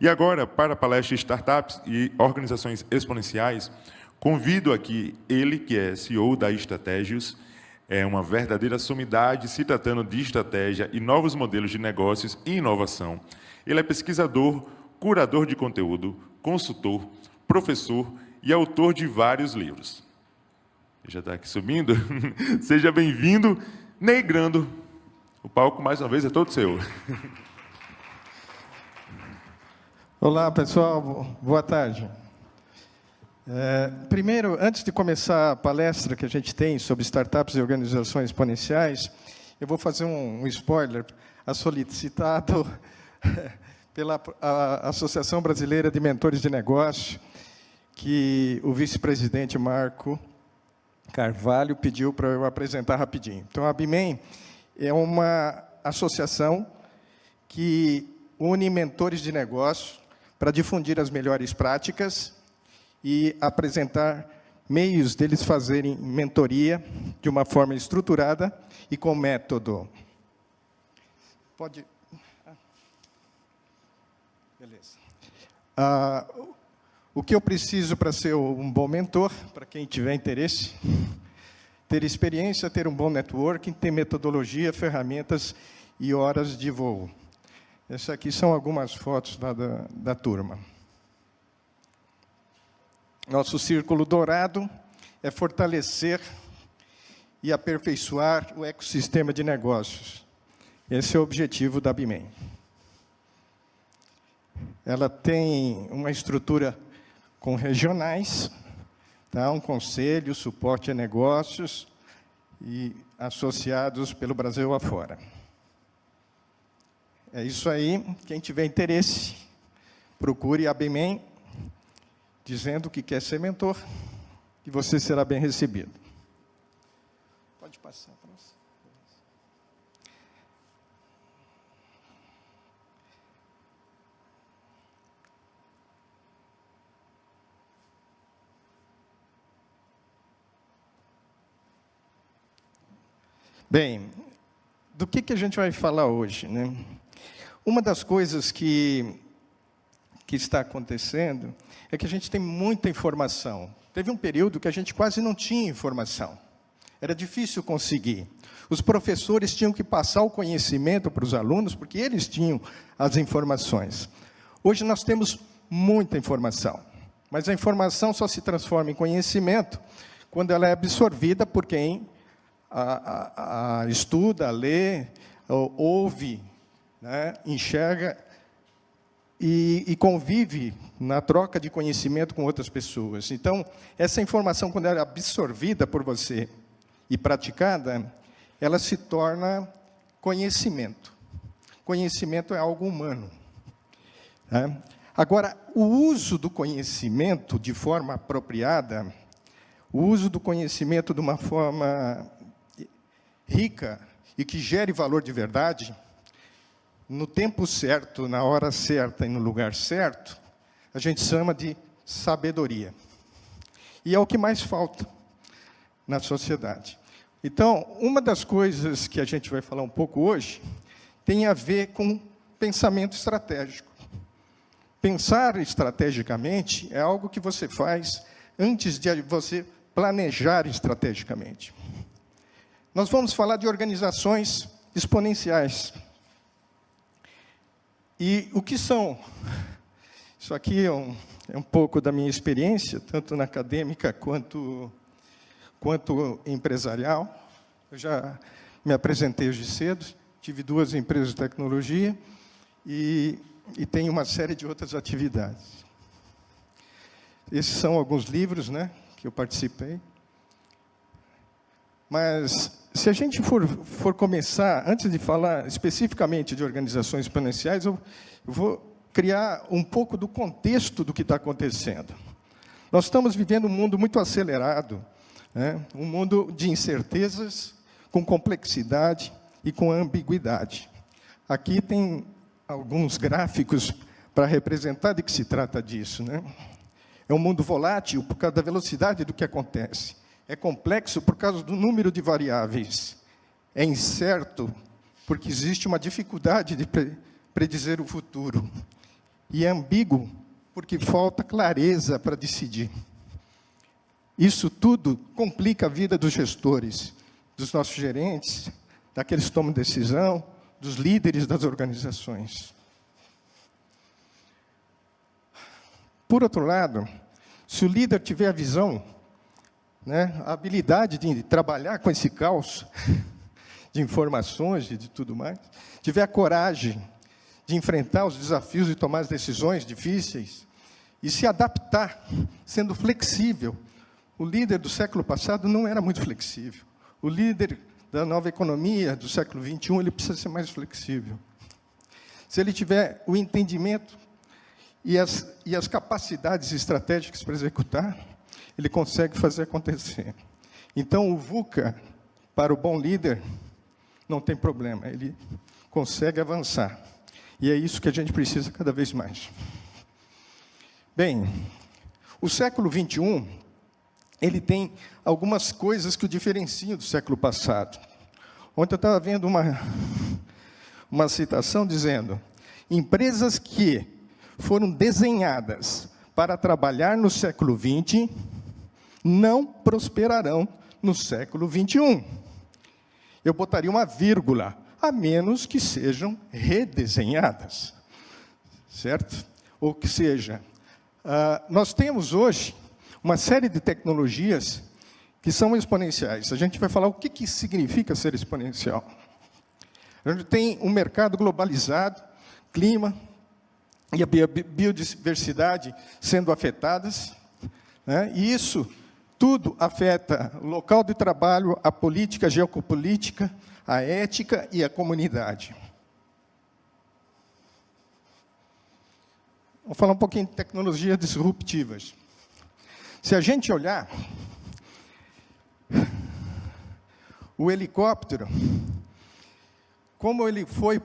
E agora, para a palestra Startups e Organizações Exponenciais, convido aqui ele, que é CEO da Strategios, é uma verdadeira sumidade se tratando de estratégia e novos modelos de negócios e inovação. Ele é pesquisador, curador de conteúdo, consultor, professor e autor de vários livros. Já está aqui subindo? Seja bem-vindo, Ney Grando. O palco, mais uma vez, é todo seu. Olá, pessoal. Boa tarde. Primeiro, antes de começar a palestra que a gente tem sobre startups e organizações exponenciais, eu vou fazer um spoiler, solicitado pela Associação Brasileira de Mentores de Negócio, que o vice-presidente Marco Carvalho pediu para eu apresentar rapidinho. Então, a ABMEM é uma associação que une mentores de negócio para difundir as melhores práticas e apresentar meios deles fazerem mentoria de uma forma estruturada e com método. Pode... Beleza. O que eu preciso para ser um bom mentor, para quem tiver interesse, ter experiência, ter um bom networking, ter metodologia, ferramentas e horas de voo. Essas aqui são algumas fotos lá da turma. Nosso círculo dourado é fortalecer e aperfeiçoar o ecossistema de negócios. Esse é o objetivo da ABMEM. Ela tem uma estrutura com regionais, tá? Um conselho, suporte a negócios e associados pelo Brasil afora. É isso aí. Quem tiver interesse, procure a ABMEM, dizendo que quer ser mentor, e você será bem recebido. Pode passar para você. Bem, do que a gente vai falar hoje, né? Uma das coisas que está acontecendo é que a gente tem muita informação. Teve um período que a gente quase não tinha informação. Era difícil conseguir. Os professores tinham que passar o conhecimento para os alunos, porque eles tinham as informações. Hoje nós temos muita informação, mas a informação só se transforma em conhecimento quando ela é absorvida por quem estuda, lê, ouve, né, enxerga e convive na troca de conhecimento com outras pessoas. Então, essa informação, quando ela é absorvida por você e praticada, ela se torna conhecimento. Conhecimento é algo humano, né? Agora, o uso do conhecimento de forma apropriada, o uso do conhecimento de uma forma rica e que gere valor de verdade, no tempo certo, na hora certa e no lugar certo, a gente chama de sabedoria. E é o que mais falta na sociedade. Então, uma das coisas que a gente vai falar um pouco hoje tem a ver com pensamento estratégico. Pensar estrategicamente é algo que você faz antes de você planejar estrategicamente. Nós vamos falar de organizações exponenciais. E o que são? Isso aqui é um pouco da minha experiência, tanto na acadêmica quanto empresarial. Eu já me apresentei hoje cedo, tive 2 empresas de tecnologia e tenho uma série de outras atividades. Esses são alguns livros, né, que eu participei. Mas, se a gente for começar, antes de falar especificamente de organizações exponenciais, eu vou criar um pouco do contexto do que está acontecendo. Nós estamos vivendo um mundo muito acelerado, né? Um mundo de incertezas, com complexidade e com ambiguidade. Aqui tem alguns gráficos para representar de que se trata disso, né? É um mundo volátil por causa da velocidade do que acontece. É complexo por causa do número de variáveis. É incerto porque existe uma dificuldade de predizer o futuro. e é ambíguo porque falta clareza para decidir. Isso tudo complica a vida dos gestores, dos nossos gerentes, daqueles que tomam decisão, dos líderes das organizações. Por outro lado, se o líder tiver a visão, a habilidade de trabalhar com esse caos de informações e de tudo mais, tiver a coragem de enfrentar os desafios e tomar as decisões difíceis e se adaptar, sendo flexível. O líder do século passado não era muito flexível. O líder da nova economia do século XXI, ele precisa ser mais flexível. Se ele tiver o entendimento e as capacidades estratégicas para executar, ele consegue fazer acontecer. Então, o VUCA, para o bom líder, não tem problema, ele consegue avançar. E é isso que a gente precisa cada vez mais. Bem, o século XXI, ele tem algumas coisas que o diferenciam do século passado. Ontem eu estava vendo uma citação dizendo: empresas que foram desenhadas para trabalhar no século XX não prosperarão no século XXI. Eu botaria uma vírgula, a menos que sejam redesenhadas, certo? Ou que seja, nós temos hoje uma série de tecnologias que são exponenciais. A gente vai falar o que significa ser exponencial. A gente tem um mercado globalizado, clima e a biodiversidade sendo afetadas, e isso tudo afeta o local de trabalho, a política, a geopolítica, a ética e a comunidade. Vamos falar um pouquinho de tecnologias disruptivas. Se a gente olhar, o helicóptero, como ele foi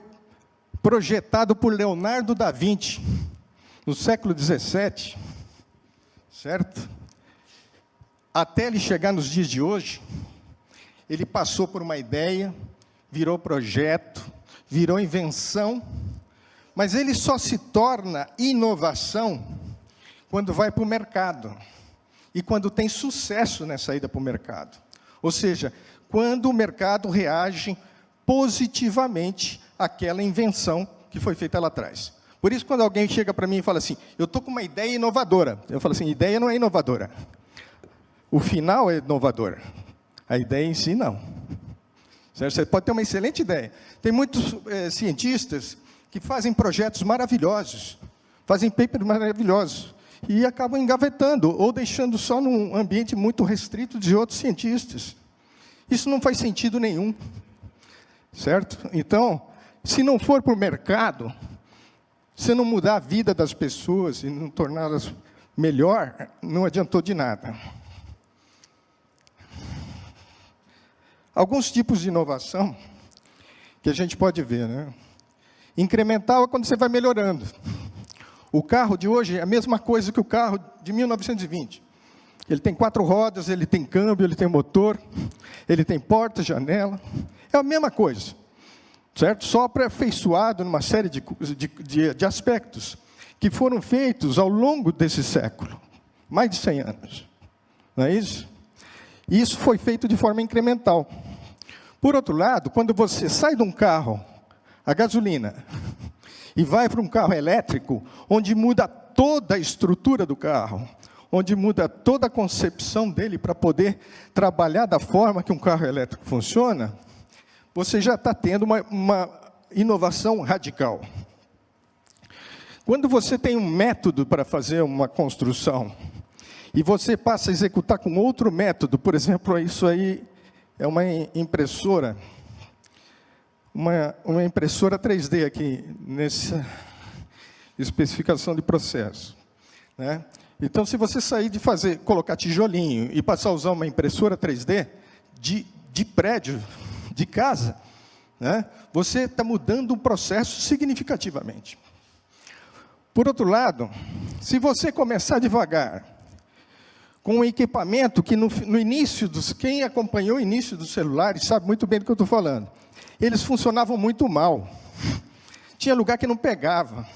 projetado por Leonardo da Vinci, no século XVII, certo? Até ele chegar nos dias de hoje, ele passou por uma ideia, virou projeto, virou invenção, mas ele só se torna inovação quando vai para o mercado e quando tem sucesso nessa ida para o mercado. Ou seja, quando o mercado reage positivamente àquela invenção que foi feita lá atrás. Por isso, quando alguém chega para mim e fala assim, eu estou com uma ideia inovadora, eu falo assim, ideia não é inovadora. O final é inovador. A ideia em si, não. Certo? Você pode ter uma excelente ideia. Tem muitos cientistas que fazem projetos maravilhosos, fazem papers maravilhosos, e acabam engavetando, ou deixando só num ambiente muito restrito de outros cientistas. Isso não faz sentido nenhum. Certo? Então, se não for para o mercado, se não mudar a vida das pessoas e não torná-las melhor, não adiantou de nada. Alguns tipos de inovação que a gente pode ver, Incremental é quando você vai melhorando. O carro de hoje é a mesma coisa que o carro de 1920. Ele tem 4 rodas, ele tem câmbio, ele tem motor, ele tem porta, janela. É a mesma coisa, certo? Só aperfeiçoado numa série de aspectos que foram feitos ao longo desse século. Mais de 100 anos. Não é isso? E isso foi feito de forma incremental. Por outro lado, quando você sai de um carro a gasolina e vai para um carro elétrico, onde muda toda a estrutura do carro, onde muda toda a concepção dele para poder trabalhar da forma que um carro elétrico funciona, você já está tendo uma inovação radical. Quando você tem um método para fazer uma construção, e você passa a executar com outro método, por exemplo, isso aí é uma impressora, uma impressora 3D aqui, nessa especificação de processo. Então, se você sair de colocar tijolinho e passar a usar uma impressora 3D de prédio, de casa, você está mudando o processo significativamente. Por outro lado, se você começar devagar, com um equipamento que no início, quem acompanhou o início dos celulares sabe muito bem do que eu estou falando. Eles funcionavam muito mal. Tinha lugar que não pegava.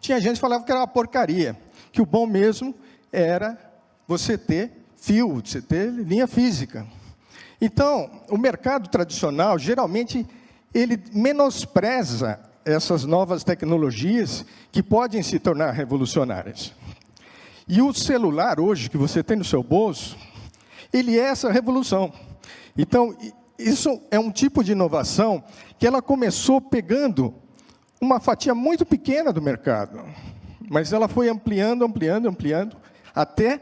Tinha gente que falava que era uma porcaria, que o bom mesmo era você ter fio, você ter linha física. Então, o mercado tradicional, geralmente, ele menospreza essas novas tecnologias que podem se tornar revolucionárias. E o celular, hoje, que você tem no seu bolso, ele é essa revolução. Então, isso é um tipo de inovação que ela começou pegando uma fatia muito pequena do mercado, mas ela foi ampliando, até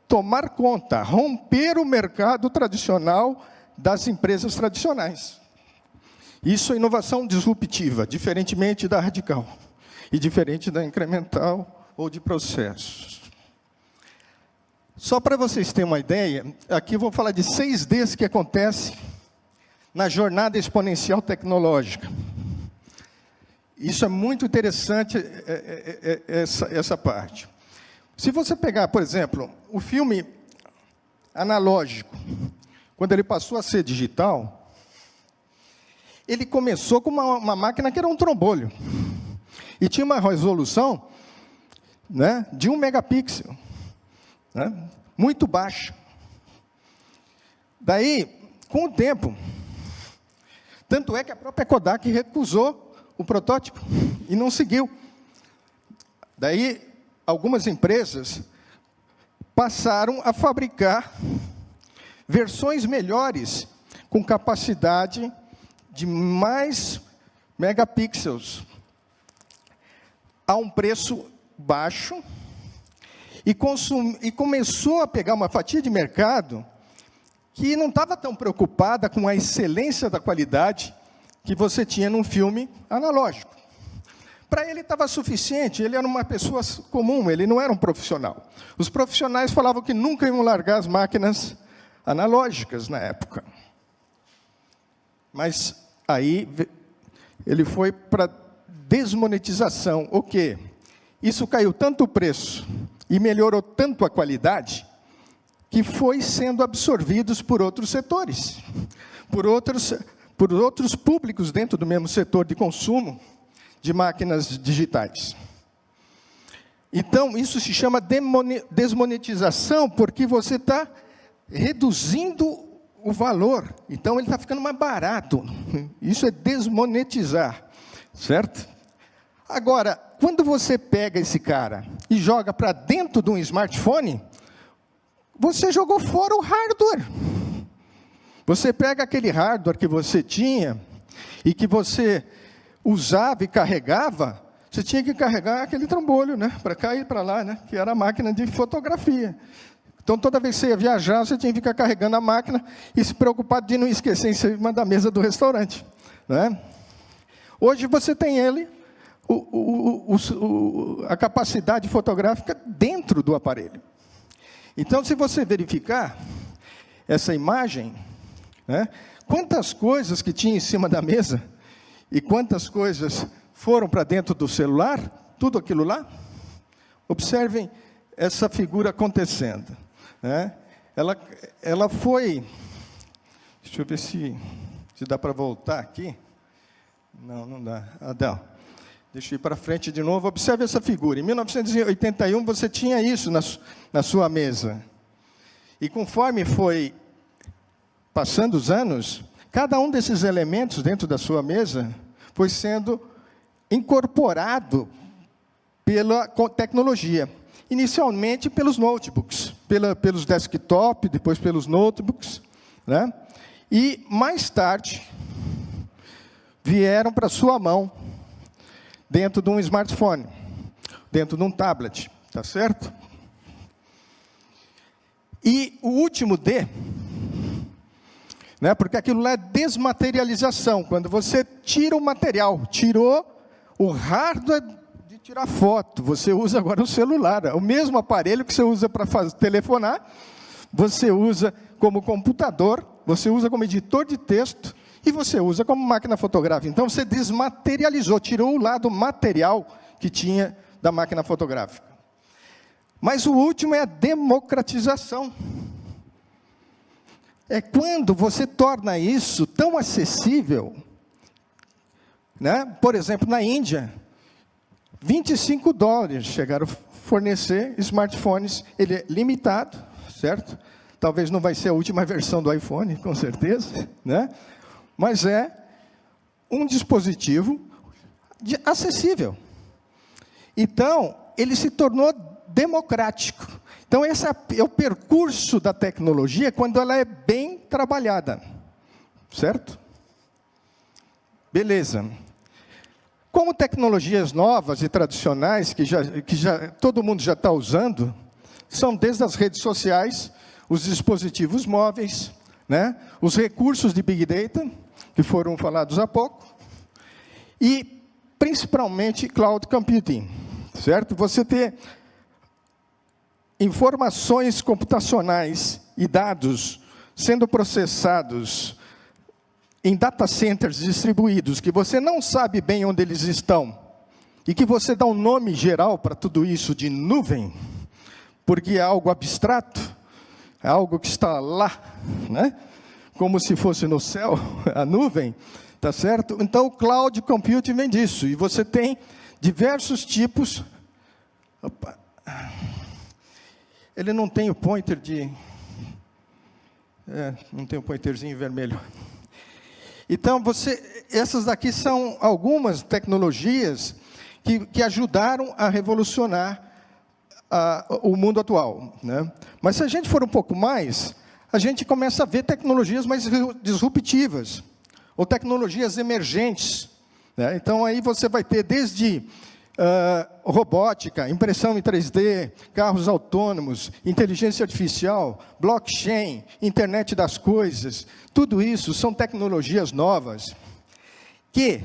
tomar conta, romper o mercado tradicional das empresas tradicionais. Isso é inovação disruptiva, diferentemente da radical, e diferente da incremental ou de processos. Só para vocês terem uma ideia, aqui eu vou falar de 6 Ds que acontecem na jornada exponencial tecnológica. Isso é muito interessante, essa parte. Se você pegar, por exemplo, o filme analógico, quando ele passou a ser digital, ele começou com uma máquina que era um trombolho. E tinha uma resolução, né, de 1 megapixel, né, muito baixa. Daí, com o tempo, tanto é que a própria Kodak recusou o protótipo e não seguiu. Daí, algumas empresas passaram a fabricar versões melhores, com capacidade de mais megapixels, a um preço baixo, e começou a pegar uma fatia de mercado que não estava tão preocupada com a excelência da qualidade que você tinha num filme analógico. Para ele estava suficiente, ele era uma pessoa comum, ele não era um profissional. Os profissionais falavam que nunca iam largar as máquinas analógicas na época. Mas aí ele foi para desmonetização. O quê? Isso caiu tanto o preço e melhorou tanto a qualidade que foi sendo absorvidos por outros setores, por outros públicos dentro do mesmo setor de consumo de máquinas digitais. Então, isso se chama desmonetização, porque você está reduzindo o valor. Então, ele está ficando mais barato. Isso é desmonetizar, certo? Agora, quando você pega esse cara e joga para dentro de um smartphone, você jogou fora o hardware. Você pega aquele hardware que você tinha e que você usava e carregava, você tinha que carregar aquele trambolho, né, para cá e para lá, né, que era a máquina de fotografia. Então, toda vez que você ia viajar, você tinha que ficar carregando a máquina e se preocupar de não esquecer em cima da mesa do restaurante, né? Hoje você tem ele, a capacidade fotográfica dentro do aparelho. Então, se você verificar essa imagem, né, quantas coisas que tinha em cima da mesa e quantas coisas foram para dentro do celular, tudo aquilo lá, observem essa figura acontecendo, né? Ela foi, deixa eu ver se dá para voltar aqui. Não dá. Não. Deixa eu ir para frente de novo. Observe essa figura. Em 1981, você tinha isso na sua mesa. E conforme foi passando os anos, cada um desses elementos dentro da sua mesa foi sendo incorporado pela tecnologia. Inicialmente pelos notebooks, pelos desktops, depois pelos notebooks, né? E mais tarde vieram para sua mão, dentro de um smartphone, dentro de um tablet, tá certo? E o último D, né, porque aquilo lá é desmaterialização, quando você tira o material, tirou o hardware de tirar foto, você usa agora o celular, o mesmo aparelho que você usa para telefonar, você usa como computador, você usa como editor de texto, e você usa como máquina fotográfica. Então, você desmaterializou, tirou o lado material que tinha da máquina fotográfica. Mas o último é a democratização. É quando você torna isso tão acessível, né? Por exemplo, na Índia, $25 chegaram a fornecer smartphones. Ele é limitado, certo? Talvez não vai ser a última versão do iPhone, com certeza, né? Mas é um dispositivo acessível. Então, ele se tornou democrático. Então, esse é o percurso da tecnologia quando ela é bem trabalhada, certo? Beleza. Como tecnologias novas e tradicionais, que todo mundo já está usando, são desde as redes sociais, os dispositivos móveis, né? Os recursos de Big Data, que foram falados há pouco, e principalmente Cloud Computing, certo? Você ter informações computacionais e dados sendo processados em data centers distribuídos, que você não sabe bem onde eles estão, e que você dá um nome geral para tudo isso de nuvem, porque é algo abstrato, é algo que está lá, né? Como se fosse no céu, a nuvem, tá certo? Então, o Cloud Computing vem disso, e você tem diversos tipos. Opa. Ele não tem o pointer de... não tem o pointerzinho vermelho. Então, essas daqui são algumas tecnologias que ajudaram a revolucionar o mundo atual, né? Mas se a gente for um pouco mais, a gente começa a ver tecnologias mais disruptivas, ou tecnologias emergentes, né? Então, aí você vai ter desde robótica, impressão em 3D, carros autônomos, inteligência artificial, blockchain, internet das coisas. Tudo isso são tecnologias novas que,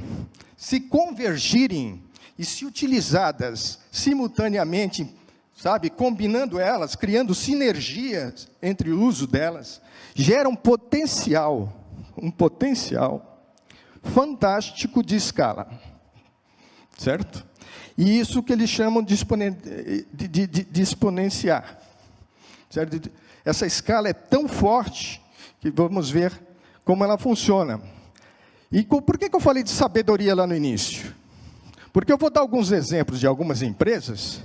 se convergirem e se utilizadas simultaneamente, sabe, combinando elas, criando sinergias entre o uso delas, gera um potencial fantástico de escala, certo? E isso que eles chamam de exponenciar, certo? Essa escala é tão forte que vamos ver como ela funciona. E por que eu falei de sabedoria lá no início? Porque eu vou dar alguns exemplos de algumas empresas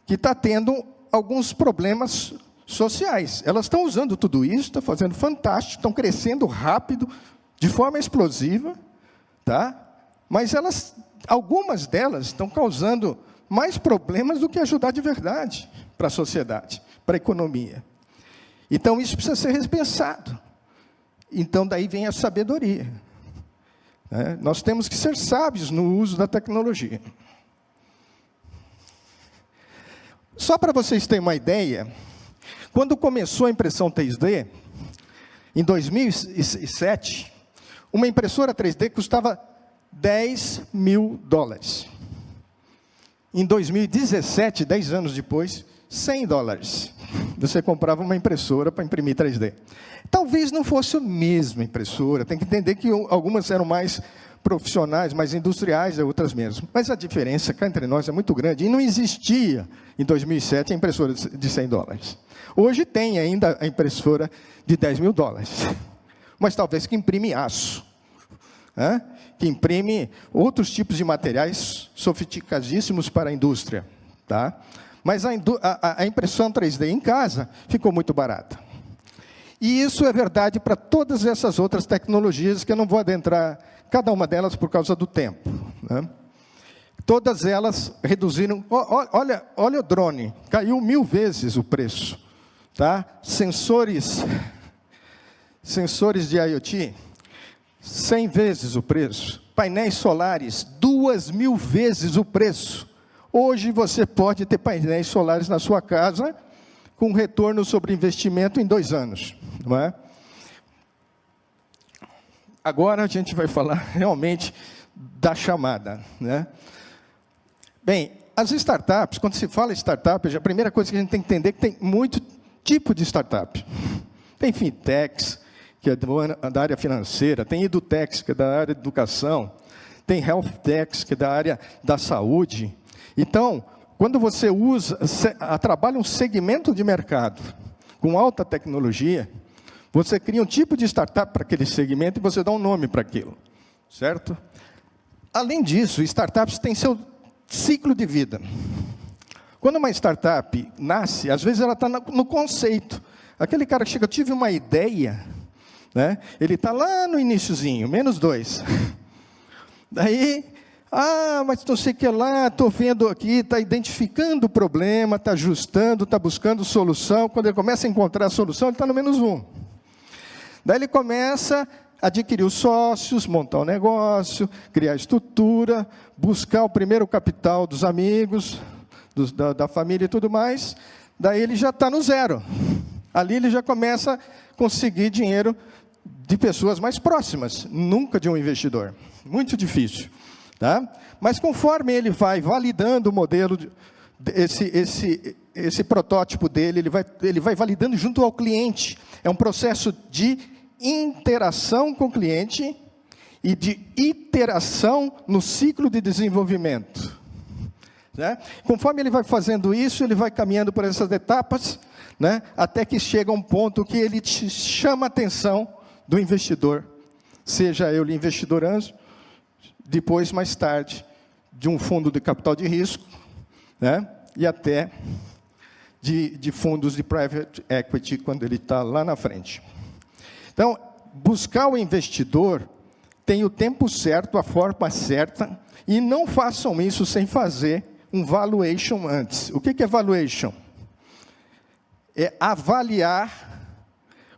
que estão tendo alguns problemas sociais. Elas estão usando tudo isso, estão fazendo fantástico, estão crescendo rápido, de forma explosiva, tá? Mas algumas delas estão causando mais problemas do que ajudar de verdade para a sociedade, para a economia. Então, isso precisa ser repensado. Então, daí vem a sabedoria. Né? Nós temos que ser sábios no uso da tecnologia. Só para vocês terem uma ideia, quando começou a impressão 3D, em 2007, uma impressora 3D custava $10 mil. Em 2017, 10 anos depois, $100. Você comprava uma impressora para imprimir 3D. Talvez não fosse a mesma impressora, tem que entender que algumas eram mais profissionais, mais industriais, e outras menos. Mas a diferença cá entre nós é muito grande, e não existia, em 2007, a impressora de $100. Hoje tem ainda a impressora de $10 mil, mas talvez que imprime aço, né? Que imprime outros tipos de materiais sofisticadíssimos para a indústria, tá? Mas a impressão 3D em casa ficou muito barata. E isso é verdade para todas essas outras tecnologias, que eu não vou adentrar cada uma delas por causa do tempo, né? Todas elas reduziram... Olha o drone, caiu 1000 vezes o preço, tá? Sensores de IoT, 100 vezes o preço. Painéis solares, 2000 vezes o preço. Hoje você pode ter painéis solares na sua casa com retorno sobre investimento em 2 anos, não é? Agora a gente vai falar realmente da chamada, né? Bem, as startups, quando se fala em startup, a primeira coisa que a gente tem que entender é que tem muito tipo de startup. Tem fintechs, que é da área financeira, tem edutechs, que é da área de educação, tem healthtechs, que é da área da saúde. Então, quando você trabalha um segmento de mercado com alta tecnologia, você cria um tipo de startup para aquele segmento e você dá um nome para aquilo, certo? Além disso, startups têm seu ciclo de vida. Quando uma startup nasce, às vezes ela está no conceito. Aquele cara que chega, eu tive uma ideia, né? Ele está lá no iniciozinho, -2. Daí, mas não sei o que lá, estou vendo aqui, está identificando o problema, está ajustando, está buscando solução. Quando ele começa a encontrar a solução, ele está no -1. Daí ele começa a adquirir os sócios, montar o negócio, criar a estrutura, buscar o primeiro capital dos amigos, da família e tudo mais. Daí ele já está no 0. Ali ele já começa a conseguir dinheiro de pessoas mais próximas, nunca de um investidor. Muito difícil. Tá? Mas conforme ele vai validando o modelo, esse protótipo dele, ele vai validando junto ao cliente. É um processo de interação com o cliente e de iteração no ciclo de desenvolvimento. Né? Conforme ele vai fazendo isso, ele vai caminhando por essas etapas, né? Até que chega um ponto que ele chama a atenção do investidor, seja ele investidor anjo, depois, mais tarde, de um fundo de capital de risco, né? E até de fundos de private equity, quando ele está lá na frente. Então, buscar o investidor tem o tempo certo, a forma certa, e não façam isso sem fazer um valuation antes. O que é valuation? É avaliar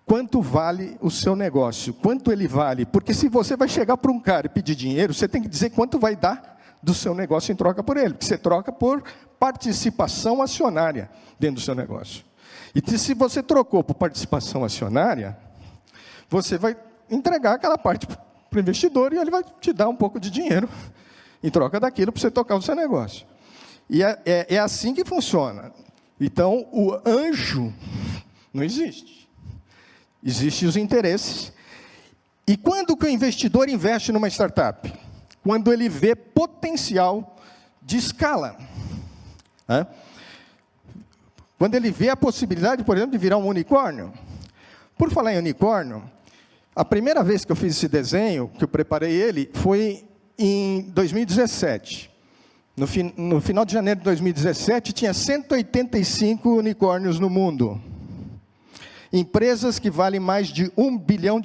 quanto vale o seu negócio, quanto ele vale. Porque se você vai chegar para um cara e pedir dinheiro, você tem que dizer quanto vai dar do seu negócio em troca por ele. Porque você troca por participação acionária dentro do seu negócio. E se você trocou por participação acionária, você vai entregar aquela parte para o investidor e ele vai te dar um pouco de dinheiro em troca daquilo para você tocar o seu negócio. E é assim que funciona. Então, o anjo não existe. Existem os interesses. E quando que o investidor investe numa startup? Quando ele vê potencial de escala. Né? Quando ele vê a possibilidade, por exemplo, de virar um unicórnio. Por falar em unicórnio, a primeira vez que eu fiz esse desenho, que eu preparei ele, foi em 2017. No final de janeiro de 2017, tinha 185 unicórnios no mundo. Empresas que valem mais de $1 bilhão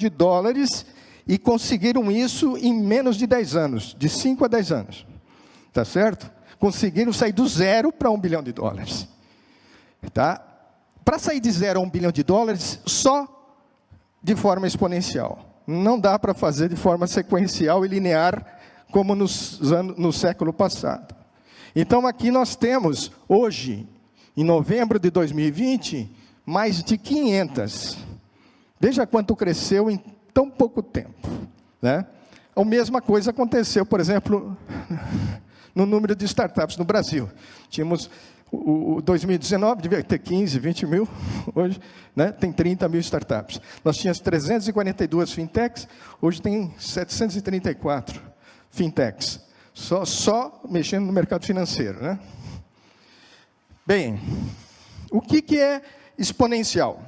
e conseguiram isso em menos de 10 anos, de 5 a 10 anos. Tá certo? Conseguiram sair do 0 para $1 bilhão. Tá? Para sair de 0 a $1 bilhão, só de forma exponencial. Não dá para fazer de forma sequencial e linear, como no século passado. Então, aqui nós temos, hoje, em novembro de 2020, mais de 500. Veja quanto cresceu em tão pouco tempo. Né? A mesma coisa aconteceu, por exemplo, no número de startups no Brasil. Tínhamos o 2019, devia ter 15, 20 mil, hoje, né, tem 30 mil startups. Nós tínhamos 342 fintechs, hoje tem 734 fintechs. Só mexendo no mercado financeiro. Né? Bem, o que é exponencial?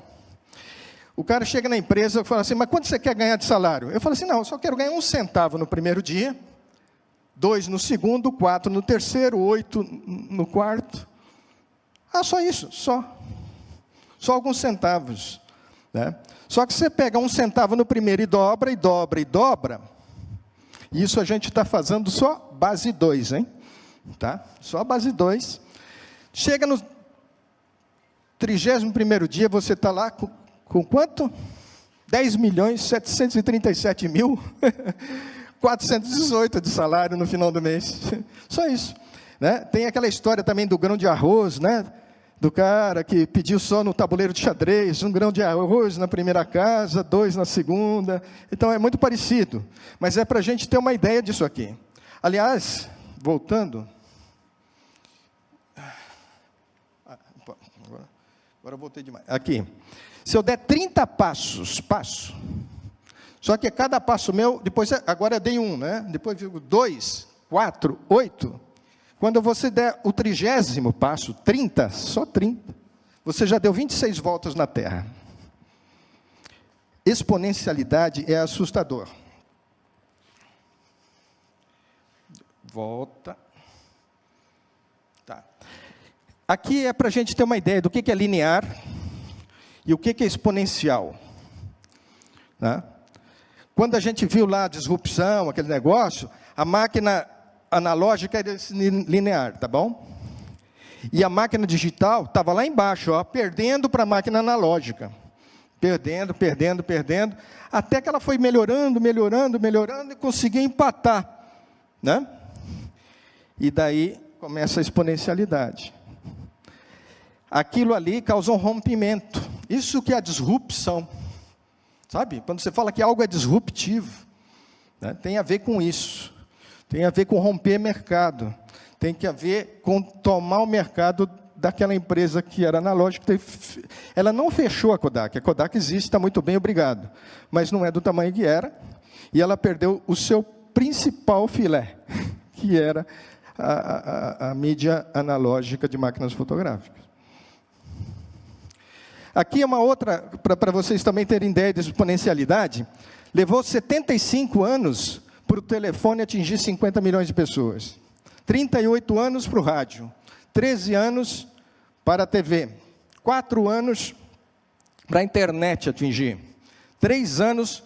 O cara chega na empresa e fala assim, mas quanto você quer ganhar de salário? Eu falo assim, não, eu só quero ganhar 1 centavo no primeiro dia, 2 no segundo, 4 no terceiro, 8 no quarto. Só isso, só alguns centavos. Né? Só que você pega 1 centavo no primeiro e dobra, e dobra, e dobra. Isso a gente está fazendo só base 2, hein? Tá? Só base 2. Chega no 31º dia, você está lá com quanto? 10.737.418 de salário no final do mês. Só isso. Né? Tem aquela história também do grão de arroz, né? Do cara que pediu só no tabuleiro de xadrez, 1 grão de arroz na primeira casa, 2 na segunda. Então, é muito parecido. Mas é para a gente ter uma ideia disso aqui. Aliás, voltando... Agora eu voltei demais. Aqui. Se eu der 30 passos, só que cada passo meu, depois, agora eu dei 1, né? Depois 2, 4, 8... Quando você der o 30º passo, 30, só 30, você já deu 26 voltas na Terra. Exponencialidade é assustador. Volta. Tá. Aqui é para a gente ter uma ideia do que é linear e o que é exponencial. Tá? Quando a gente viu lá a disrupção, aquele negócio, a máquina analógica era linear, tá bom? E a máquina digital estava lá embaixo, ó, perdendo para a máquina analógica. Perdendo, perdendo, perdendo, até que ela foi melhorando, melhorando, melhorando, e conseguiu empatar. Né? E daí começa a exponencialidade. Aquilo ali causa um rompimento. Isso que é a disrupção. Sabe? Quando você fala que algo é disruptivo, né, tem a ver com isso. Tem a ver com romper mercado. Tem que a ver com tomar o mercado daquela empresa que era analógica. Ela não fechou a Kodak. A Kodak existe, está muito bem, obrigado. Mas não é do tamanho que era. E ela perdeu o seu principal filé, que era a mídia analógica de máquinas fotográficas. Aqui é uma outra, para vocês também terem ideia de exponencialidade. Levou 75 anos para o telefone atingir 50 milhões de pessoas. 38 anos para o rádio. 13 anos para a TV. 4 anos para a internet atingir. 3 anos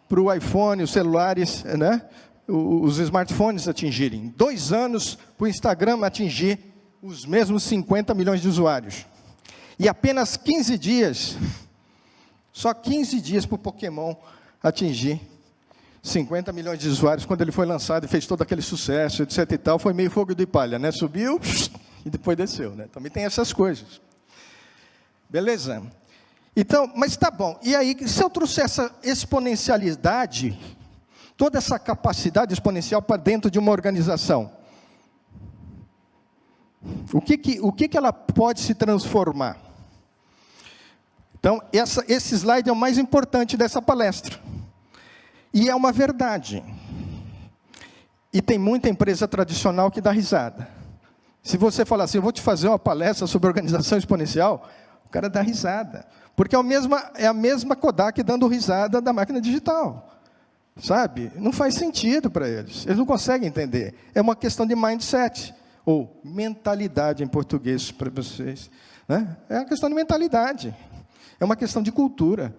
para o iPhone, os celulares, né? Os smartphones atingirem. 2 anos para o Instagram atingir os mesmos 50 milhões de usuários. E apenas 15 dias, só 15 dias para o Pokémon atingir 50 milhões de usuários, quando ele foi lançado e fez todo aquele sucesso, etc. e tal, foi meio fogo de palha, né? Subiu e depois desceu, né? Também tem essas coisas. Beleza? Então, mas tá bom. E aí, se eu trouxer essa exponencialidade, toda essa capacidade exponencial para dentro de uma organização, o que ela pode se transformar? Então, esse slide é o mais importante dessa palestra. E é uma verdade. E tem muita empresa tradicional que dá risada. Se você falar assim, eu vou te fazer uma palestra sobre organização exponencial, o cara dá risada. Porque é a mesma Kodak dando risada da máquina digital. Sabe? Não faz sentido para eles. Eles não conseguem entender. É uma questão de mindset. Ou mentalidade em português para vocês. Né? É uma questão de mentalidade. É uma questão de cultura.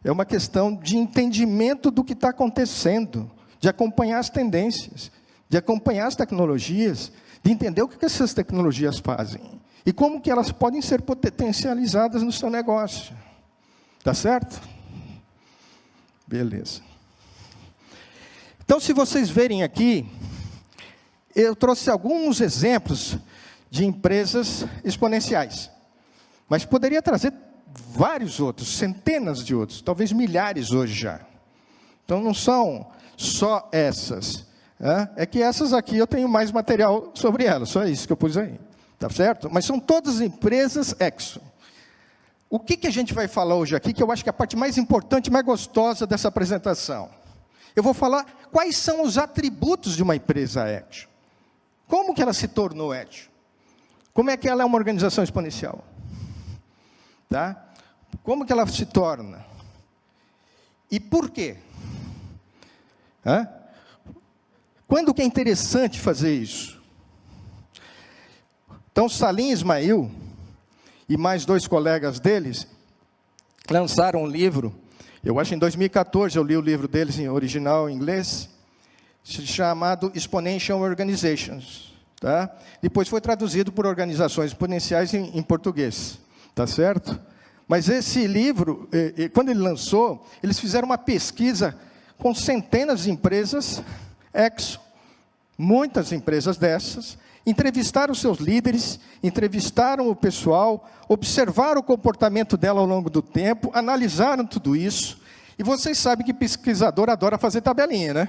É uma questão de entendimento do que está acontecendo. De acompanhar as tendências. De acompanhar as tecnologias. De entender o que essas tecnologias fazem. E como que elas podem ser potencializadas no seu negócio. Tá certo? Beleza. Então, se vocês verem aqui, eu trouxe alguns exemplos de empresas exponenciais. Mas poderia trazer vários outros, centenas de outros, talvez milhares hoje já. Então, não são só essas. É que essas aqui eu tenho mais material sobre elas, só isso que eu pus aí. Tá certo? Mas são todas empresas Exxon. O que a gente vai falar hoje aqui, que eu acho que é a parte mais importante, mais gostosa dessa apresentação? Eu vou falar quais são os atributos de uma empresa Exxon. Como que ela se tornou Exxon? Como é que ela é uma organização exponencial? Tá? Como que ela se torna? E por quê? Quando que é interessante fazer isso? Então, Salim Ismail e mais 2 colegas deles lançaram um livro. Eu acho que em 2014 eu li o livro deles em original em inglês, chamado Exponential Organizations. Tá? Depois foi traduzido por organizações exponenciais em português. Tá certo? Mas esse livro, quando ele lançou, eles fizeram uma pesquisa com centenas de empresas, Exxon, muitas empresas dessas, entrevistaram os seus líderes, entrevistaram o pessoal, observaram o comportamento dela ao longo do tempo, analisaram tudo isso. E vocês sabem que pesquisador adora fazer tabelinha, né?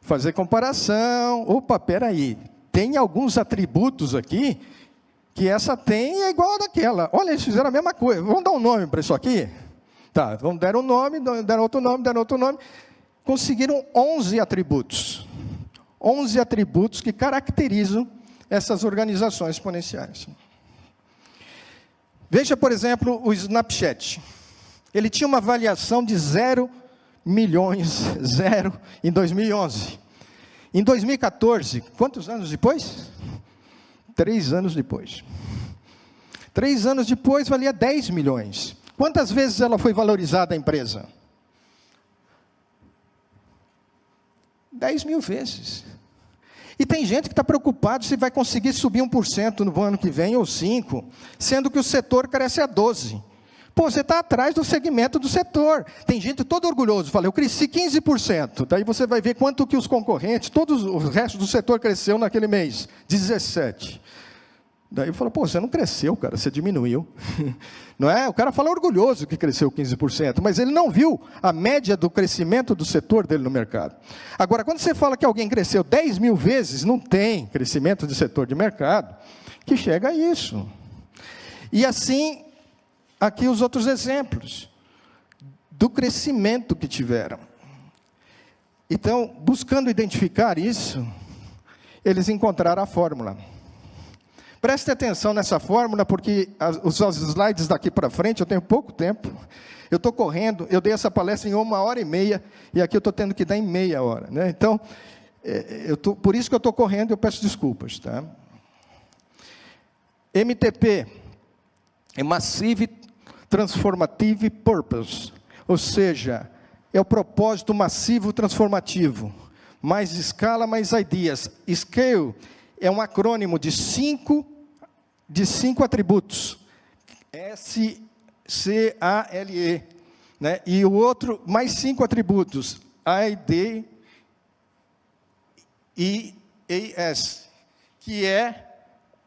Fazer comparação. Opa, peraí, tem alguns atributos aqui que essa tem é igual a daquela. Olha, eles fizeram a mesma coisa. Vamos dar um nome para isso aqui? Tá, deram um nome, deram outro nome, deram outro nome. Conseguiram 11 atributos. 11 atributos que caracterizam essas organizações exponenciais. Veja, por exemplo, o Snapchat. Ele tinha uma avaliação de 0 milhões, em 2011. Em 2014, quantos anos depois? 3 anos depois. 3 anos depois, valia 10 milhões. Quantas vezes ela foi valorizada, a empresa? 10 mil vezes. E tem gente que está preocupado se vai conseguir subir 1% no ano que vem, ou 5%, sendo que o setor cresce a 12%. Pô, você está atrás do segmento do setor. Tem gente todo orgulhoso, fala, eu cresci 15%. Daí você vai ver quanto que os concorrentes, todos o resto do setor cresceu naquele mês, 17%. Daí eu falo, pô, você não cresceu, cara, você diminuiu. Não é? O cara fala orgulhoso que cresceu 15%, mas ele não viu a média do crescimento do setor dele no mercado. Agora, quando você fala que alguém cresceu 10 mil vezes, não tem crescimento de setor de mercado que chega a isso. E assim, aqui os outros exemplos do crescimento que tiveram. Então, buscando identificar isso, eles encontraram a fórmula. Preste atenção nessa fórmula, porque os slides daqui para frente, eu tenho pouco tempo, eu estou correndo, eu dei essa palestra em 1h30, e aqui eu estou tendo que dar em meia hora. Né? Então, por isso que eu estou correndo, eu peço desculpas. Tá? MTP é Massive Transformative Purpose, ou seja, é o propósito massivo transformativo. Mais escala, mais ideas. Scale é um acrônimo de 5 atributos. S-C-A-L-E. Né? E o outro, mais 5 atributos. I-D e A-S. Que é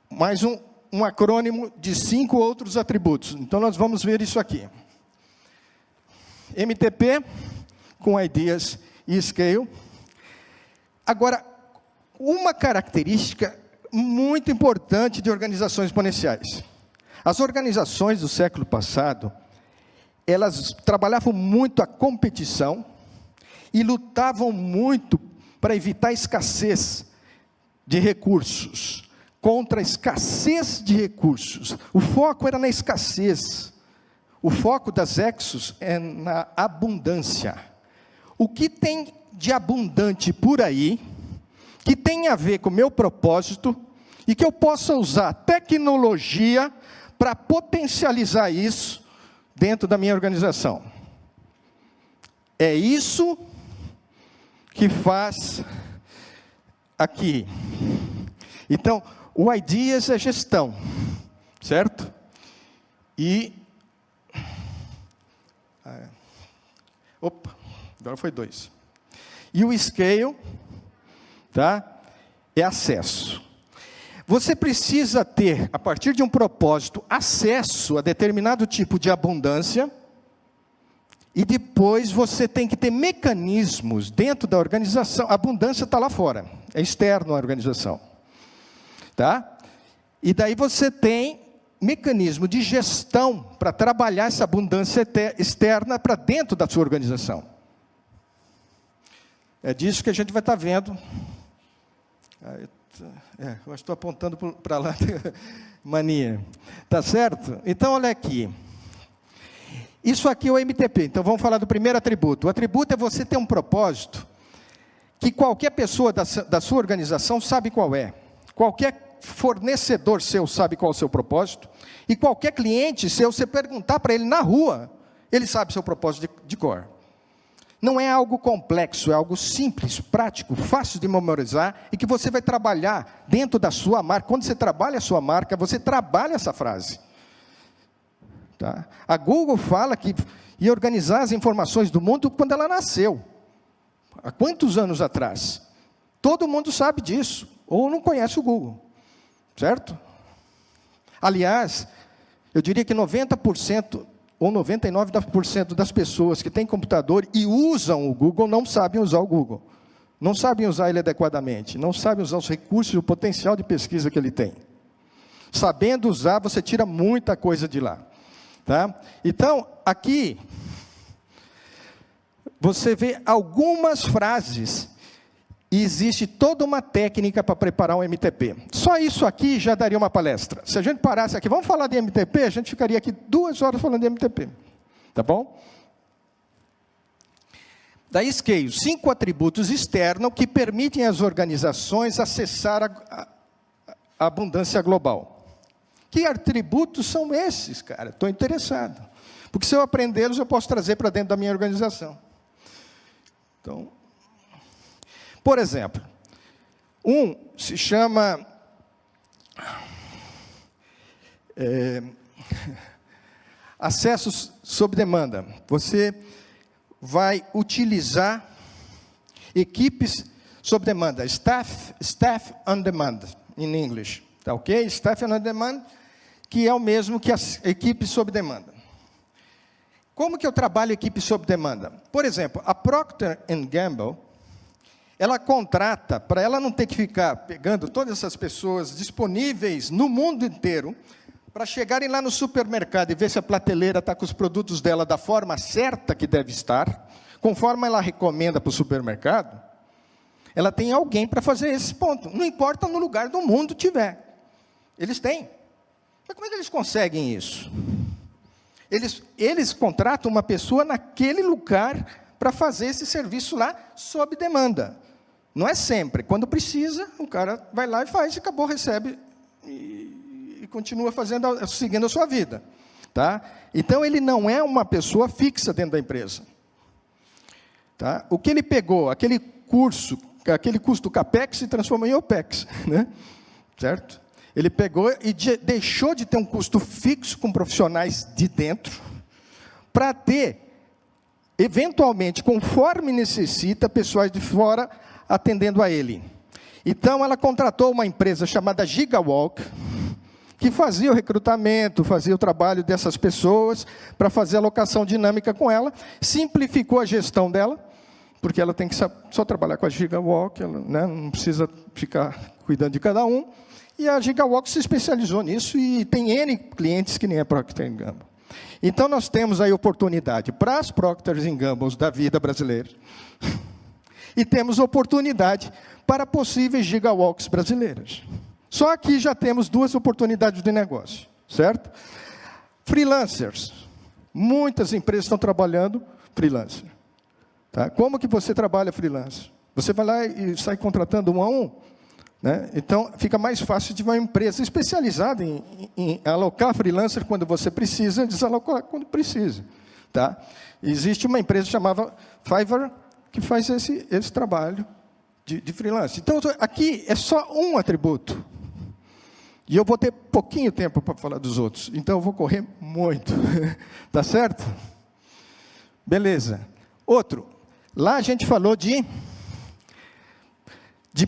mais um acrônimo de 5 outros atributos. Então, nós vamos ver isso aqui. MTP, com ideas e scale. Agora, uma característica muito importante de organizações exponenciais. As organizações do século passado, elas trabalhavam muito a competição e lutavam muito para evitar a escassez de recursos, contra a escassez de recursos. O foco era na escassez. O foco das Exos é na abundância. O que tem de abundante por aí, que tem a ver com o meu propósito, e que eu possa usar tecnologia para potencializar isso dentro da minha organização. É isso que faz aqui. Então, o Ideas é gestão, certo? E... Opa, agora foi 2. E o Scale, tá? É acesso. Você precisa ter, a partir de um propósito, acesso a determinado tipo de abundância, e depois você tem que ter mecanismos dentro da organização. A abundância está lá fora, é externo à organização. Tá? E daí você tem mecanismo de gestão para trabalhar essa abundância externa para dentro da sua organização. É disso que a gente vai estar vendo. Eu estou apontando para lá, mania. Tá certo? Então, olha aqui. Isso aqui é o MTP. Então, vamos falar do primeiro atributo. O atributo é você ter um propósito que qualquer pessoa da sua organização sabe qual é. Qualquer fornecedor seu sabe qual é o seu propósito. E qualquer cliente seu, você perguntar para ele na rua, ele sabe seu propósito de cor. Não é algo complexo, é algo simples, prático, fácil de memorizar e que você vai trabalhar dentro da sua marca. Quando você trabalha a sua marca, você trabalha essa frase. Tá? A Google fala que ia organizar as informações do mundo quando ela nasceu. Há quantos anos atrás? Todo mundo sabe disso, ou não conhece o Google. Certo? Aliás, eu diria que 90%... ou 99% das pessoas que têm computador e usam o Google não sabem usar o Google. Não sabem usar ele adequadamente. Não sabem usar os recursos e o potencial de pesquisa que ele tem. Sabendo usar, você tira muita coisa de lá. Tá? Então, aqui, você vê algumas frases e existe toda uma técnica para preparar um MTP. Só isso aqui já daria uma palestra. Se a gente parasse aqui, vamos falar de MTP, a gente ficaria aqui 2 horas falando de MTP. Tá bom? Daí, Scale, 5 atributos externos que permitem às organizações acessar abundância global. Que atributos são esses, cara? Estou interessado. Porque se eu aprendê-los, eu posso trazer para dentro da minha organização. Então, por exemplo, se chama acessos sob demanda. Você vai utilizar equipes sob demanda, staff on demand, in English, tá ok? Staff on demand, que é o mesmo que as equipes sob demanda. Como que eu trabalho equipe sob demanda? Por exemplo, a Procter & Gamble, ela contrata, para ela não ter que ficar pegando todas essas pessoas disponíveis no mundo inteiro, para chegarem lá no supermercado e ver se a prateleira está com os produtos dela da forma certa que deve estar, conforme ela recomenda para o supermercado, ela tem alguém para fazer esse ponto. Não importa no lugar do mundo tiver. Eles têm. Mas como é que eles conseguem isso? Eles contratam uma pessoa naquele lugar para fazer esse serviço lá sob demanda. Não é sempre. Quando precisa, o cara vai lá e faz, e acabou, recebe e continua seguindo a sua vida. Tá? Então, ele não é uma pessoa fixa dentro da empresa. Tá? O que ele pegou, aquele custo do CAPEX se transformou em OPEX. Né? Certo? Ele pegou e deixou de ter um custo fixo com profissionais de dentro, para ter, eventualmente, conforme necessita, pessoas de fora atendendo a ele. Então, ela contratou uma empresa chamada GigaWalk, que fazia o recrutamento, fazia o trabalho dessas pessoas, para fazer a alocação dinâmica com ela, simplificou a gestão dela, porque ela tem que só trabalhar com a GigaWalk, ela, né, não precisa ficar cuidando de cada um, e a GigaWalk se especializou nisso, e tem N clientes que nem a Procter & Gamble. Então, nós temos aí oportunidade para as Procter & Gamble da vida brasileira, e temos oportunidade para possíveis GigaWalks brasileiras. Só aqui já temos duas oportunidades de negócio, certo? Freelancers. Muitas empresas estão trabalhando freelancer. Tá? Como que você trabalha freelancer? Você vai lá e sai contratando um a um? Né? Então, fica mais fácil de uma empresa especializada em alocar freelancer quando você precisa, desalocar quando precisa. Tá? Existe uma empresa chamada Fiverr, que faz esse trabalho de freelancer. Então, aqui é só um atributo. E eu vou ter pouquinho tempo para falar dos outros. Então, eu vou correr muito. Tá certo? Beleza. Outro. Lá a gente falou de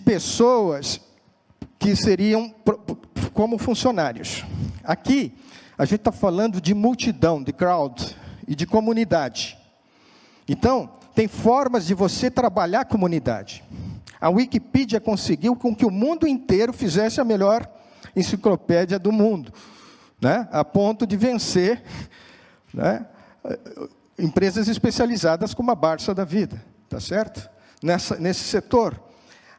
pessoas que seriam como funcionários. Aqui, a gente está falando de multidão, de crowd e de comunidade. Então, tem formas de você trabalhar a comunidade. A Wikipedia conseguiu com que o mundo inteiro fizesse a melhor enciclopédia do mundo, né? A ponto de vencer, né, empresas especializadas como a Barça da vida, tá certo? Nesse setor.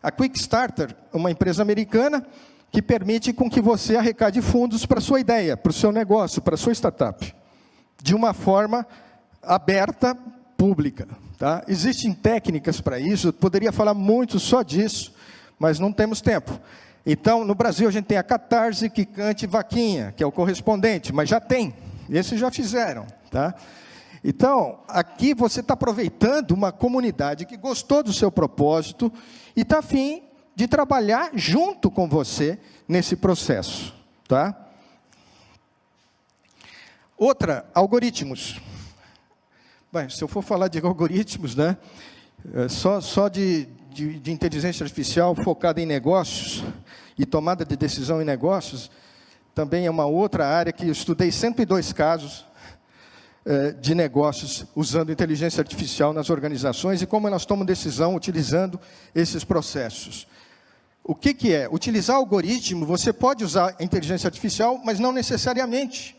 A Quickstarter, uma empresa americana que permite com que você arrecade fundos para a sua ideia, para o seu negócio, para a sua startup, de uma forma aberta, pública. Tá? Existem técnicas para isso, eu poderia falar muito só disso, mas não temos tempo. Então, no Brasil, a gente tem a Catarse, Quicante e Vaquinha, que é o correspondente, mas já tem, esses já fizeram. Tá? Então, aqui você está aproveitando uma comunidade que gostou do seu propósito e está a fim de trabalhar junto com você nesse processo. Tá? Outra, algoritmos. Bem, se eu for falar de algoritmos, né, só de inteligência artificial focada em negócios e tomada de decisão em negócios, também é uma outra área que eu estudei 102 casos de negócios usando inteligência artificial nas organizações e como elas tomam decisão utilizando esses processos. O que é? Utilizar algoritmo, você pode usar a inteligência artificial, mas não necessariamente.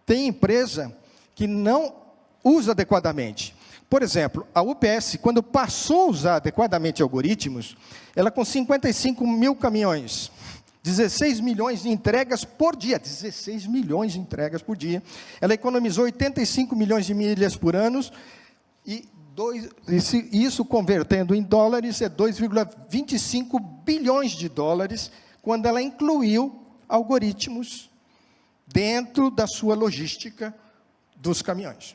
Tem empresa que não usa adequadamente. Por exemplo, a UPS, quando passou a usar adequadamente algoritmos, ela com 55 mil caminhões, 16 milhões de entregas por dia, 16 milhões de entregas por dia, ela economizou 85 milhões de milhas por ano, e isso convertendo em dólares é 2,25 bilhões de dólares, quando ela incluiu algoritmos dentro da sua logística dos caminhões.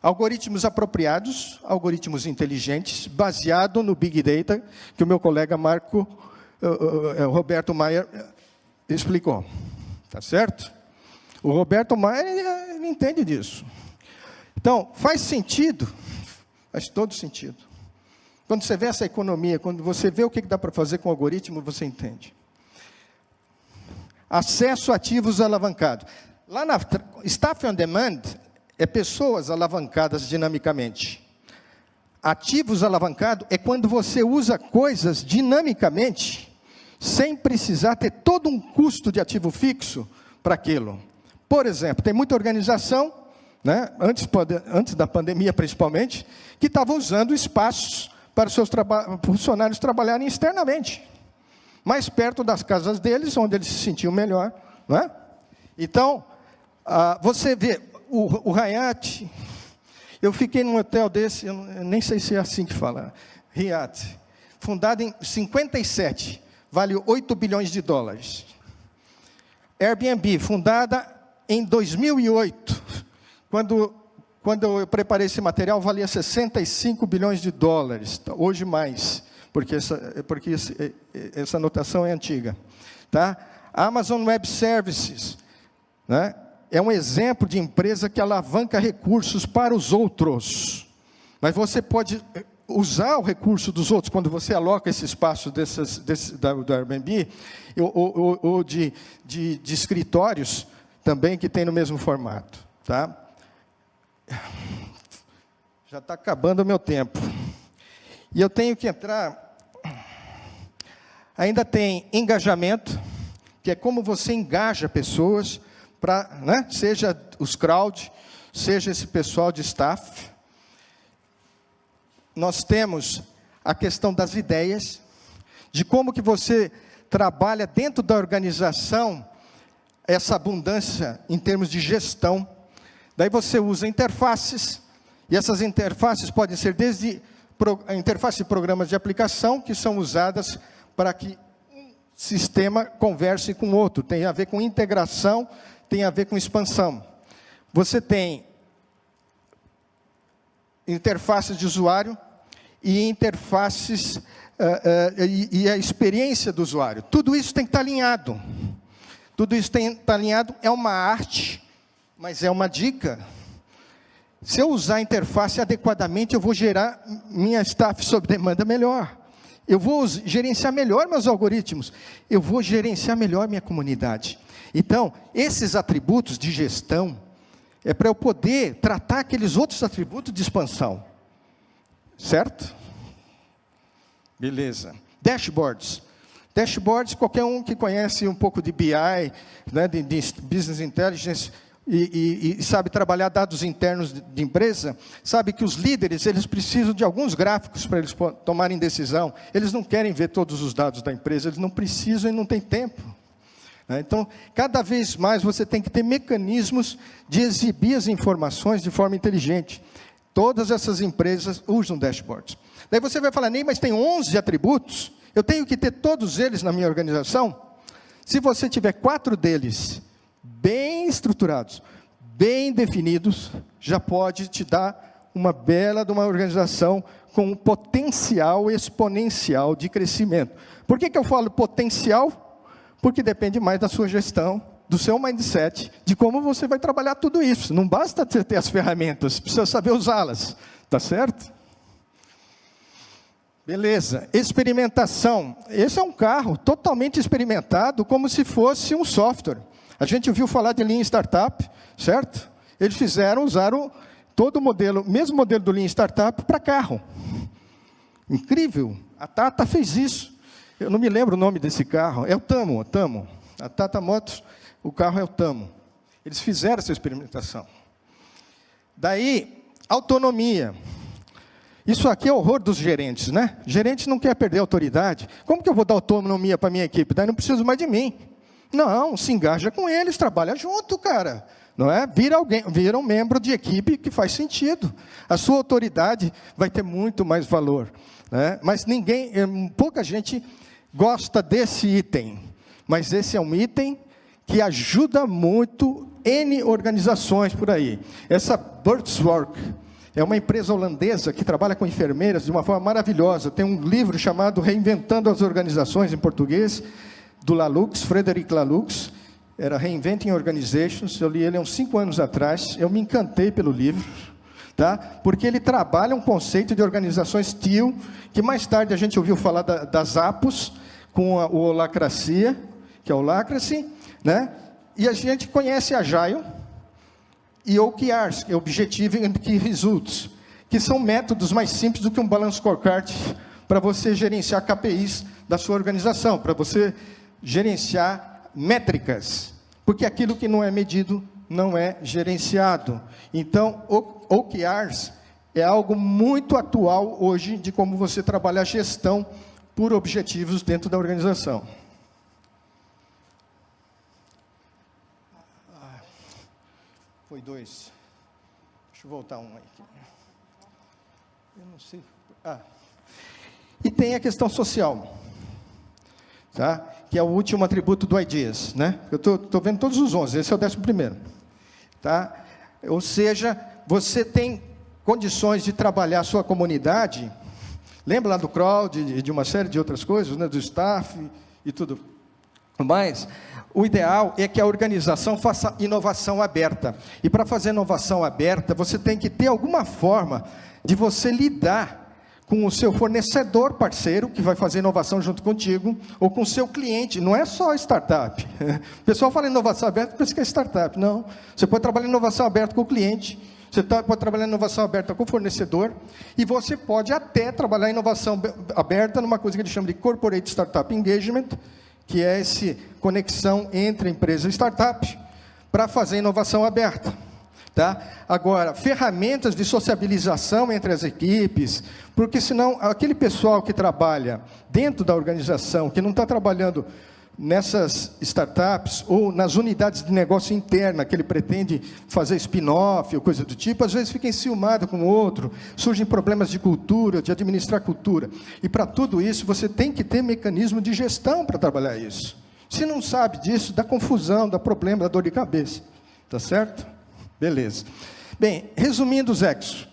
Algoritmos apropriados, algoritmos inteligentes, baseado no Big Data, que o meu colega Roberto Mayer explicou. Tá certo? O Roberto Mayer ele entende disso. Então, faz sentido, faz todo sentido. Quando você vê essa economia, quando você vê o que dá para fazer com o algoritmo, você entende. Acesso a ativos alavancados. Lá na Staff on Demand, é pessoas alavancadas dinamicamente. Ativos alavancados é quando você usa coisas dinamicamente, sem precisar ter todo um custo de ativo fixo para aquilo. Por exemplo, tem muita organização, né, antes da pandemia principalmente, que estava usando espaços para os seus funcionários trabalharem externamente, mais perto das casas deles, onde eles se sentiam melhor. Não é? Então, você vê, o Hyatt, eu fiquei num hotel desse, eu nem sei se é assim que fala, Hyatt, fundado em 57, vale 8 bilhões de dólares. Airbnb, fundada em 2008, quando eu preparei esse material, valia 65 bilhões de dólares, hoje mais, porque essa anotação é antiga. Tá? A Amazon Web Services, né, é um exemplo de empresa que alavanca recursos para os outros, mas você pode usar o recurso dos outros, quando você aloca esse espaço do Airbnb, ou de escritórios, também que tem no mesmo formato. Tá? Já está acabando o meu tempo. E eu tenho que entrar... Ainda tem engajamento, que é como você engaja pessoas, né, seja os crowd, seja esse pessoal de staff. Nós temos a questão das ideias, de como que você trabalha dentro da organização essa abundância em termos de gestão. Daí você usa interfaces, e essas interfaces podem ser desde a interface de programas de aplicação, que são usadas para que um sistema converse com o outro. Tem a ver com integração, tem a ver com expansão. Você tem interfaces de usuário e interfaces e a experiência do usuário. Tudo isso tem que estar alinhado. Tudo isso tem que estar alinhado, é uma arte, mas é uma dica. Se eu usar a interface adequadamente, eu vou gerar minha staff sob demanda melhor. Eu vou gerenciar melhor meus algoritmos. Eu vou gerenciar melhor minha comunidade. Então, esses atributos de gestão, é para eu poder tratar aqueles outros atributos de expansão. Certo? Beleza. Dashboards. Dashboards, qualquer um que conhece um pouco de BI, né, de Business Intelligence, e sabe trabalhar dados internos de empresa, sabe que os líderes, eles precisam de alguns gráficos para eles tomarem decisão. Eles não querem ver todos os dados da empresa, eles não precisam e não têm tempo. Então, cada vez mais você tem que ter mecanismos de exibir as informações de forma inteligente. Todas essas empresas usam dashboards. Daí você vai falar, Ney, mas tem 11 atributos, eu tenho que ter todos eles na minha organização? Se você tiver 4 deles bem estruturados, bem definidos, já pode te dar uma bela de uma organização com um potencial exponencial de crescimento. Por que eu falo potencial? Porque depende mais da sua gestão, do seu mindset, de como você vai trabalhar tudo isso. Não basta você ter as ferramentas, precisa saber usá-las. Tá certo? Beleza. Experimentação. Esse é um carro totalmente experimentado, como se fosse um software. A gente ouviu falar de Lean Startup, certo? Eles usaram todo o modelo, mesmo modelo do Lean Startup para carro. Incrível. A Tata fez isso. Eu não me lembro o nome desse carro. É o Tamo. A Tata Motors, o carro é o Tamo. Eles fizeram essa experimentação. Daí, autonomia. Isso aqui é o horror dos gerentes, né? Gerente não quer perder a autoridade. Como que eu vou dar autonomia para a minha equipe? Daí não preciso mais de mim. Não, se engaja com eles, trabalha junto, cara. Não é? Vira um membro de equipe que faz sentido. A sua autoridade vai ter muito mais valor. Né? Mas pouca gente gosta desse item, mas esse é um item que ajuda muito N organizações por aí. Essa Birdswork é uma empresa holandesa que trabalha com enfermeiras de uma forma maravilhosa. Tem um livro chamado Reinventando as Organizações, em português, do Lalux, Frederic Lalux. Era Reinventing Organizations. Eu li ele há uns 5 anos atrás. Eu me encantei pelo livro, tá? Porque ele trabalha um conceito de organizações TEAL, que mais tarde a gente ouviu falar das APOS, com o Holacracia, que é o Holacracy, né? E a gente conhece a Agile e OKRs, que é Objective and Key Results, que são métodos mais simples do que um Balance Scorecard para você gerenciar KPIs da sua organização, para você gerenciar métricas, porque aquilo que não é medido não é gerenciado. Então, OKRs é algo muito atual hoje de como você trabalha a gestão por objetivos dentro da organização. Foi 2. Deixa eu voltar um aqui. Eu não sei. E tem a questão social, tá? Que é o último atributo do IDEAS, né? Eu estou vendo todos os 11, esse é o 11º. Tá? Ou seja, você tem condições de trabalhar a sua comunidade. Lembra lá do crowd e de uma série de outras coisas, né? Do staff e tudo mais. O ideal é que a organização faça inovação aberta. E para fazer inovação aberta, você tem que ter alguma forma de você lidar com o seu fornecedor parceiro, que vai fazer inovação junto contigo, ou com o seu cliente. Não é só startup. O pessoal fala em inovação aberta, pensa que é startup. Não. Você pode trabalhar em inovação aberta com o cliente, você pode trabalhar em inovação aberta com o fornecedor, e você pode até trabalhar em inovação aberta numa coisa que eles chamam de Corporate Startup Engagement, que é essa conexão entre empresa e startup, para fazer inovação aberta. Tá? Agora, ferramentas de sociabilização entre as equipes, porque senão aquele pessoal que trabalha dentro da organização, que não está trabalhando nessas startups ou nas unidades de negócio interna, que ele pretende fazer spin-off ou coisa do tipo, às vezes fica enciumado com o outro, surgem problemas de cultura, de administrar cultura. E para tudo isso, você tem que ter mecanismo de gestão para trabalhar isso. Se não sabe disso, dá confusão, dá problema, dá dor de cabeça. Tá certo? Beleza. Bem, resumindo os Exos,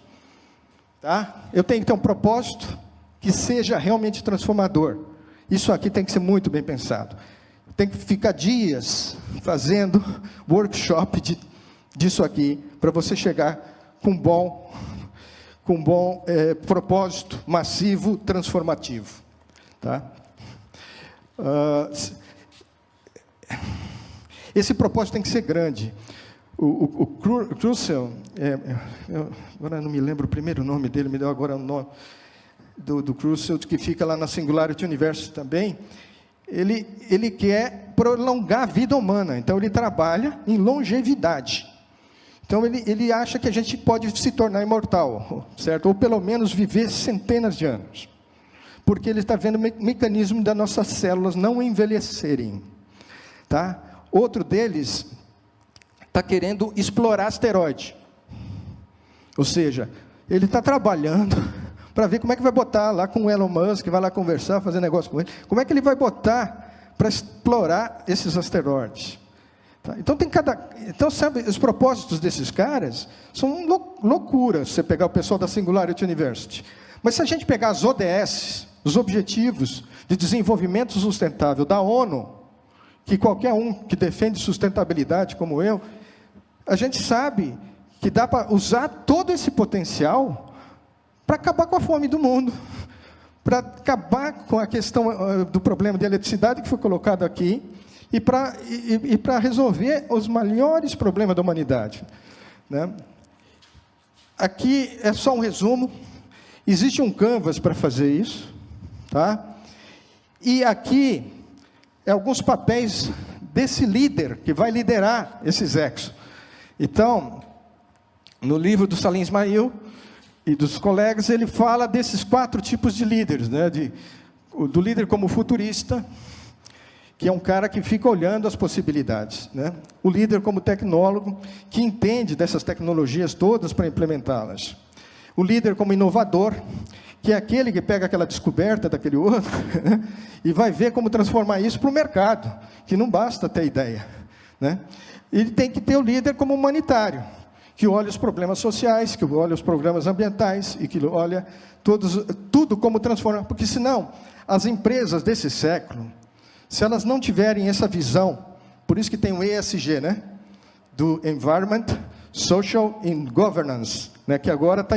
tá? Eu tenho que ter um propósito que seja realmente transformador. Isso aqui tem que ser muito bem pensado. Tem que ficar dias fazendo workshop disso aqui, para você chegar com um bom propósito massivo, transformativo. Tá? Esse propósito tem que ser grande. O Crucial, agora não me lembro o primeiro nome dele, me deu agora o nome do Crucial, que fica lá na Singularity University também. Ele quer prolongar a vida humana, então ele trabalha em longevidade. Então ele acha que a gente pode se tornar imortal, certo? Ou pelo menos viver centenas de anos. Porque ele está vendo o mecanismo das nossas células não envelhecerem. Tá? Outro deles está querendo explorar asteroide. Ou seja, ele está trabalhando para ver como é que vai botar lá com o Elon Musk, vai lá conversar, fazer negócio com ele, como é que ele vai botar para explorar esses asteroides. Tá? Então, sabe, os propósitos desses caras são loucuras, você pegar o pessoal da Singularity University. Mas se a gente pegar as ODS, os Objetivos de Desenvolvimento Sustentável da ONU, que qualquer um que defende sustentabilidade como eu, a gente sabe que dá para usar todo esse potencial para acabar com a fome do mundo, para acabar com a questão do problema de eletricidade que foi colocado aqui, e para resolver os maiores problemas da humanidade. Né? Aqui é só um resumo, existe um canvas para fazer isso, tá? E aqui é alguns papéis desse líder, que vai liderar esses Exos. Então, no livro do Salim Ismail e dos colegas, ele fala desses 4 tipos de líderes, né? Do líder como futurista, que é um cara que fica olhando as possibilidades, né? O líder como tecnólogo, que entende dessas tecnologias todas para implementá-las. O líder como inovador, que é aquele que pega aquela descoberta daquele outro e vai ver como transformar isso para o mercado, que não basta ter ideia, né? Ele tem que ter o líder como humanitário, que olha os problemas sociais, que olha os problemas ambientais e que olha tudo como transformar, porque senão as empresas desse século, se elas não tiverem essa visão, por isso que tem o ESG, né? Do Environment, Social and Governance, né? Que agora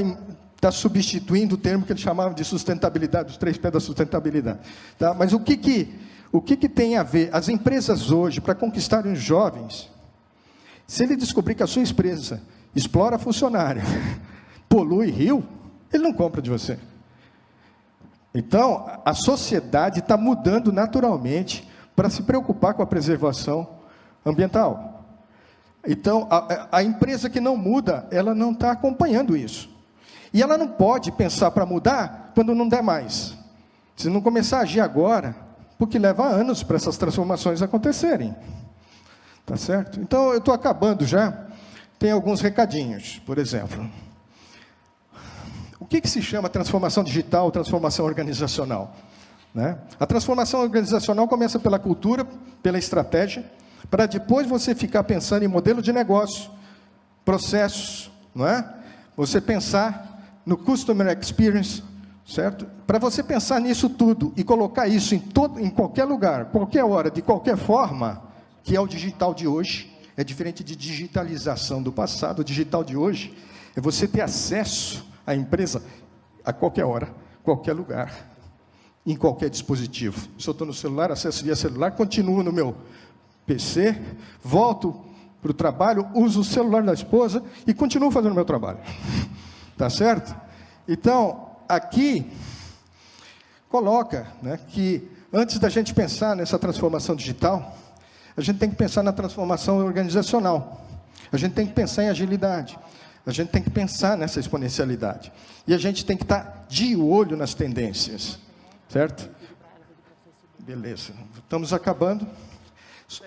está substituindo o termo que eles chamavam de sustentabilidade, os 3 P da sustentabilidade. Tá? Mas o que tem a ver? As empresas hoje, para conquistarem os jovens, se ele descobrir que a sua empresa explora funcionário, polui rio, ele não compra de você. Então, a sociedade está mudando naturalmente para se preocupar com a preservação ambiental. Então, a empresa que não muda, ela não está acompanhando isso. E ela não pode pensar para mudar quando não der mais. Se não começar a agir agora, porque leva anos para essas transformações acontecerem. Tá certo? Então, eu estou acabando já. Tem alguns recadinhos, por exemplo. O que se chama transformação digital, transformação organizacional? Né? A transformação organizacional começa pela cultura, pela estratégia, para depois você ficar pensando em modelo de negócio, processos, não é? Você pensar no Customer Experience, certo? Para você pensar nisso tudo e colocar isso em qualquer lugar, qualquer hora, de qualquer forma, que é o digital de hoje, é diferente de digitalização do passado. O digital de hoje é você ter acesso à empresa a qualquer hora, qualquer lugar, em qualquer dispositivo. Se eu estou no celular, acesso via celular, continuo no meu PC, volto para o trabalho, uso o celular da esposa e continuo fazendo o meu trabalho. Tá certo? Então, aqui, coloca, né, que antes da gente pensar nessa transformação digital, a gente tem que pensar na transformação organizacional. A gente tem que pensar em agilidade. A gente tem que pensar nessa exponencialidade. E a gente tem que estar de olho nas tendências. Certo? Beleza. Estamos acabando.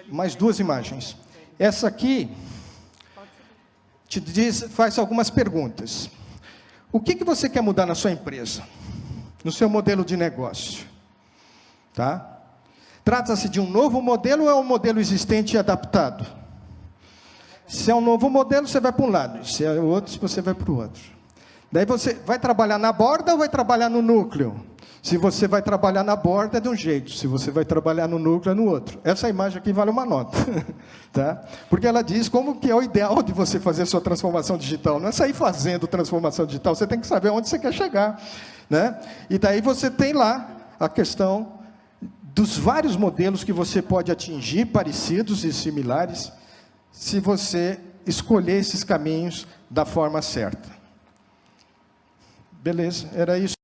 Mais 2 imagens. Essa aqui faz algumas perguntas. O que você quer mudar na sua empresa? No seu modelo de negócio? Tá? Trata-se de um novo modelo ou é um modelo existente e adaptado? Se é um novo modelo, você vai para um lado. Se é outro, você vai para o outro. Daí você vai trabalhar na borda ou vai trabalhar no núcleo? Se você vai trabalhar na borda, é de um jeito. Se você vai trabalhar no núcleo, é no outro. Essa imagem aqui vale uma nota. Tá? Porque ela diz como que é o ideal de você fazer a sua transformação digital. Não é sair fazendo transformação digital, você tem que saber onde você quer chegar. Né? E daí você tem lá a questão dos vários modelos que você pode atingir, parecidos e similares, se você escolher esses caminhos da forma certa. Beleza, era isso.